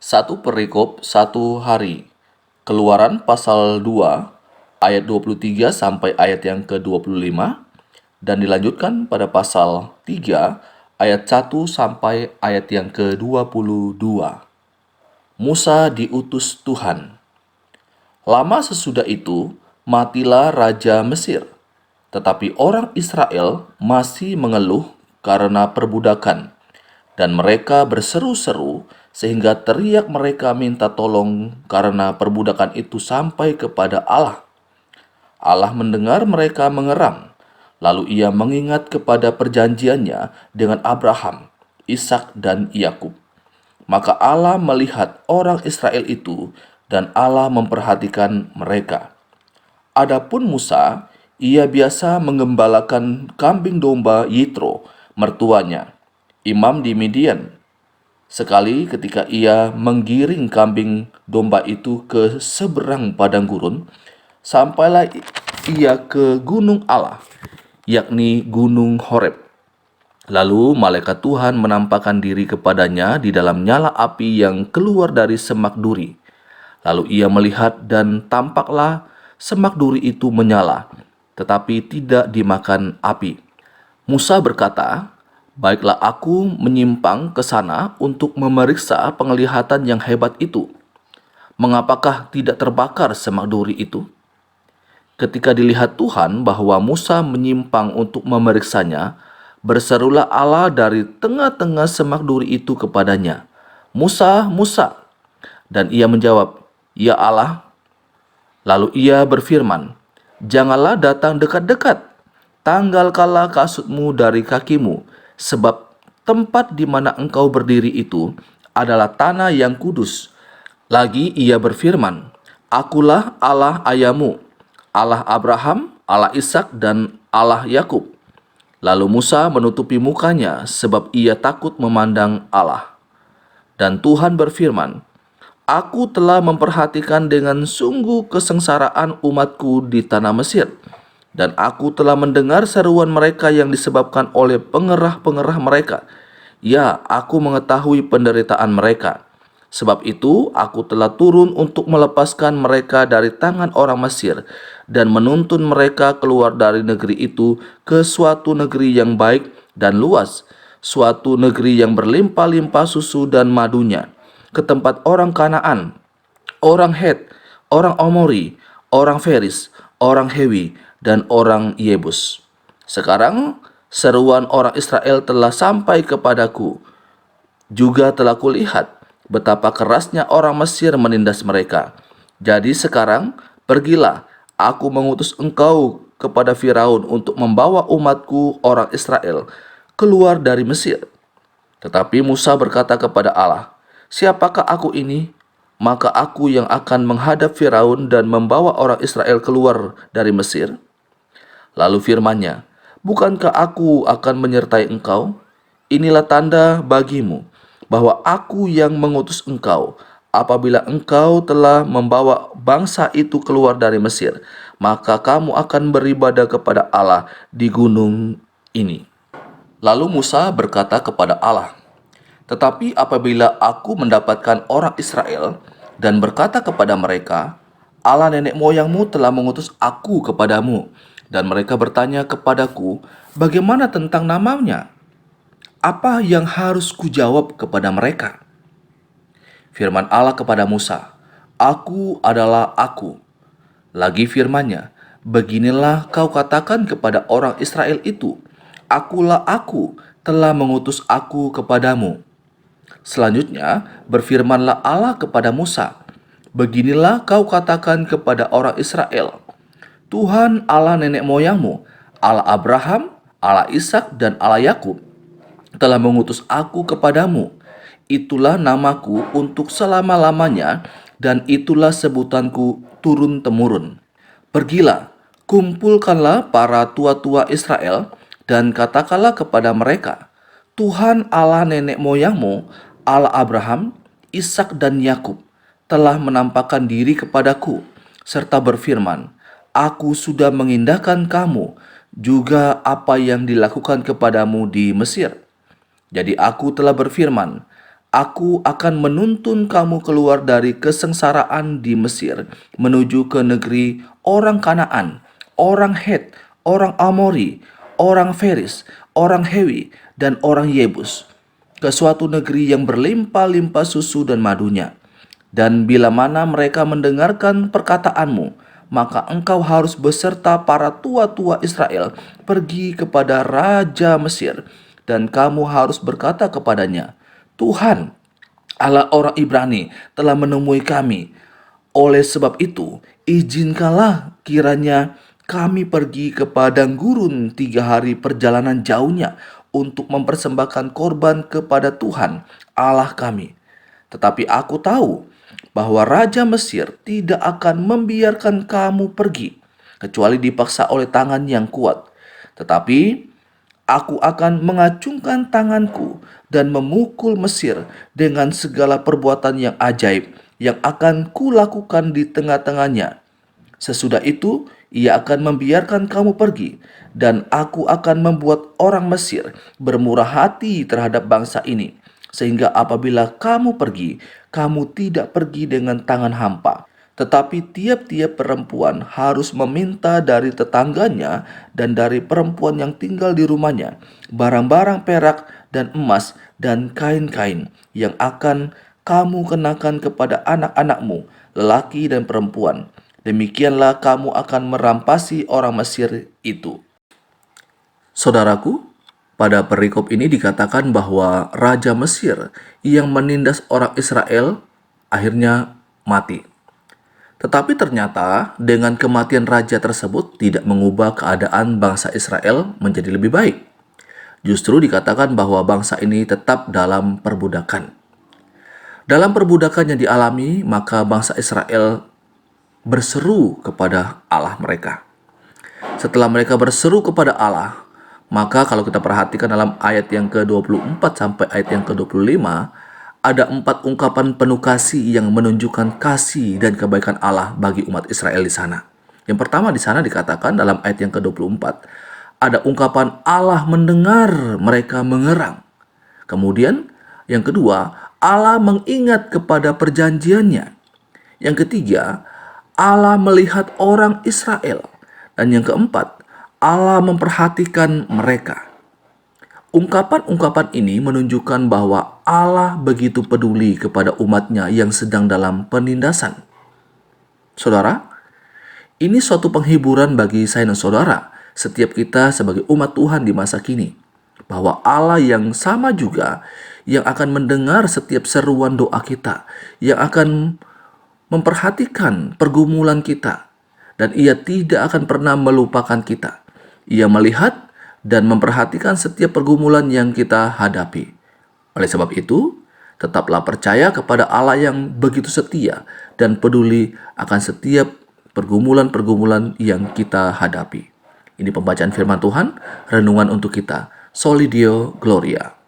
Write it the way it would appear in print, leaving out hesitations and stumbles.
Satu perikop satu hari. Keluaran pasal 2 ayat 23 sampai ayat yang ke-25 dan dilanjutkan pada pasal 3 ayat 1 sampai ayat yang ke-22. Musa diutus Tuhan. Lama sesudah itu, matilah Raja Mesir. Tetapi orang Israel masih mengeluh karena perbudakan, dan mereka berseru-seru sehingga teriak mereka minta tolong karena perbudakan itu sampai kepada Allah. Allah mendengar mereka mengeram, lalu ia mengingat kepada perjanjiannya dengan Abraham, Ishak dan Yakub. Maka Allah melihat orang Israel itu dan Allah memperhatikan mereka. Adapun Musa, ia biasa menggembalakan kambing domba Yitro, mertuanya, imam di Midian. Sekali ketika ia menggiring kambing domba itu ke seberang padang gurun, sampailah ia ke gunung Allah, yakni gunung Horeb. Lalu malaikat Tuhan menampakkan diri kepadanya di dalam nyala api yang keluar dari semak duri. Lalu ia melihat dan tampaklah semak duri itu menyala, tetapi tidak dimakan api. Musa berkata, "Baiklah aku menyimpang ke sana untuk memeriksa penglihatan yang hebat itu. Mengapakah tidak terbakar semak duri itu?" Ketika dilihat Tuhan bahwa Musa menyimpang untuk memeriksanya, berserulah Allah dari tengah-tengah semak duri itu kepadanya, "Musa, Musa!" Dan ia menjawab, "Ya Allah." Lalu ia berfirman, "Janganlah datang dekat-dekat. Tanggalkanlah kasutmu dari kakimu, sebab tempat di mana engkau berdiri itu adalah tanah yang kudus." Lagi ia berfirman, "Akulah Allah ayahmu, Allah Abraham, Allah Ishak dan Allah Yakub." Lalu Musa menutupi mukanya sebab ia takut memandang Allah. Dan Tuhan berfirman, "Aku telah memperhatikan dengan sungguh kesengsaraan umatku di tanah Mesir, dan aku telah mendengar seruan mereka yang disebabkan oleh pengerah-pengerah mereka. Ya, aku mengetahui penderitaan mereka. Sebab itu, aku telah turun untuk melepaskan mereka dari tangan orang Mesir dan menuntun mereka keluar dari negeri itu ke suatu negeri yang baik dan luas, suatu negeri yang berlimpah-limpah susu dan madunya, ke tempat orang Kanaan, orang Het, orang Amori, orang Feris, orang Hewi, dan orang Yebus. Sekarang seruan orang Israel telah sampai kepadaku. Juga telah kulihat betapa kerasnya orang Mesir menindas mereka. Jadi sekarang pergilah, aku mengutus engkau kepada Firaun untuk membawa umatku orang Israel keluar dari Mesir." Tetapi Musa berkata kepada Allah, "Siapakah aku ini? Maka aku yang akan menghadap Firaun dan membawa orang Israel keluar dari Mesir." Lalu firman-Nya, "Bukankah aku akan menyertai engkau? Inilah tanda bagimu bahwa aku yang mengutus engkau. Apabila engkau telah membawa bangsa itu keluar dari Mesir, maka kamu akan beribadah kepada Allah di gunung ini." Lalu Musa berkata kepada Allah, "Tetapi apabila aku mendapatkan orang Israel dan berkata kepada mereka, 'Allah nenek moyangmu telah mengutus aku kepadamu,' dan mereka bertanya kepadaku, 'Bagaimana tentang namanya?' Apa yang harus kujawab kepada mereka?" Firman Allah kepada Musa, "Aku adalah Aku." Lagi firman-Nya, "Beginilah kau katakan kepada orang Israel itu, 'Akulah Aku, telah mengutus aku kepadamu.'" Selanjutnya berfirmanlah Allah kepada Musa, "Beginilah kau katakan kepada orang Israel, 'Tuhan Allah nenek moyangmu, Allah Abraham, Allah Ishak dan Allah Yakub, telah mengutus aku kepadamu. Itulah namaku untuk selama-lamanya, dan itulah sebutanku turun-temurun. Pergilah, kumpulkanlah para tua-tua Israel, dan katakanlah kepada mereka, Tuhan Allah nenek moyangmu, Allah Abraham, Ishak dan Yakub, telah menampakkan diri kepadaku, serta berfirman, Aku sudah mengindahkan kamu, juga apa yang dilakukan kepadamu di Mesir. Jadi aku telah berfirman, Aku akan menuntun kamu keluar dari kesengsaraan di Mesir menuju ke negeri orang Kanaan, orang Het, orang Amori, orang Feris, orang Hewi, dan orang Yebus, ke suatu negeri yang berlimpah-limpah susu dan madunya. Dan bila mana mereka mendengarkan perkataanmu, maka engkau harus beserta para tua-tua Israel pergi kepada Raja Mesir, dan kamu harus berkata kepadanya, Tuhan, Allah orang Ibrani, telah menemui kami. Oleh sebab itu, izinkanlah kiranya kami pergi ke padang gurun 3 hari perjalanan jauhnya untuk mempersembahkan korban kepada Tuhan Allah kami. Tetapi aku tahu bahwa Raja Mesir tidak akan membiarkan kamu pergi, kecuali dipaksa oleh tangan yang kuat. Tetapi aku akan mengacungkan tanganku dan memukul Mesir dengan segala perbuatan yang ajaib yang akan kulakukan di tengah-tengahnya. Sesudah itu, ia akan membiarkan kamu pergi, dan aku akan membuat orang Mesir bermurah hati terhadap bangsa ini, sehingga apabila kamu pergi, kamu tidak pergi dengan tangan hampa. Tetapi tiap-tiap perempuan harus meminta dari tetangganya dan dari perempuan yang tinggal di rumahnya barang-barang perak dan emas dan kain-kain yang akan kamu kenakan kepada anak-anakmu, lelaki dan perempuan. Demikianlah kamu akan merampasi orang Mesir itu. Saudaraku, pada perikop ini dikatakan bahwa Raja Mesir yang menindas orang Israel akhirnya mati. Tetapi ternyata dengan kematian raja tersebut tidak mengubah keadaan bangsa Israel menjadi lebih baik. Justru dikatakan bahwa bangsa ini tetap dalam perbudakan. Dalam perbudakan yang dialami, maka bangsa Israel berseru kepada Allah mereka. Setelah mereka berseru kepada Allah, maka kalau kita perhatikan dalam ayat yang ke-24 sampai ayat yang ke-25, ada 4 ungkapan penuh kasih yang menunjukkan kasih dan kebaikan Allah bagi umat Israel di sana. Yang pertama di sana dikatakan dalam ayat yang ke-24, ada ungkapan Allah mendengar mereka mengerang. Kemudian yang kedua, Allah mengingat kepada perjanjiannya. Yang ketiga, Allah melihat orang Israel. Dan yang keempat, Allah memperhatikan mereka. Ungkapan-ungkapan ini menunjukkan bahwa Allah begitu peduli kepada umatnya yang sedang dalam penindasan. Saudara, ini suatu penghiburan bagi saya dan saudara, setiap kita sebagai umat Tuhan di masa kini, bahwa Allah yang sama juga yang akan mendengar setiap seruan doa kita, yang akan memperhatikan pergumulan kita, dan Ia tidak akan pernah melupakan kita. Ia melihat dan memperhatikan setiap pergumulan yang kita hadapi. Oleh sebab itu, tetaplah percaya kepada Allah yang begitu setia dan peduli akan setiap pergumulan-pergumulan yang kita hadapi. Ini pembacaan firman Tuhan, renungan untuk kita. Soli Deo Gloria.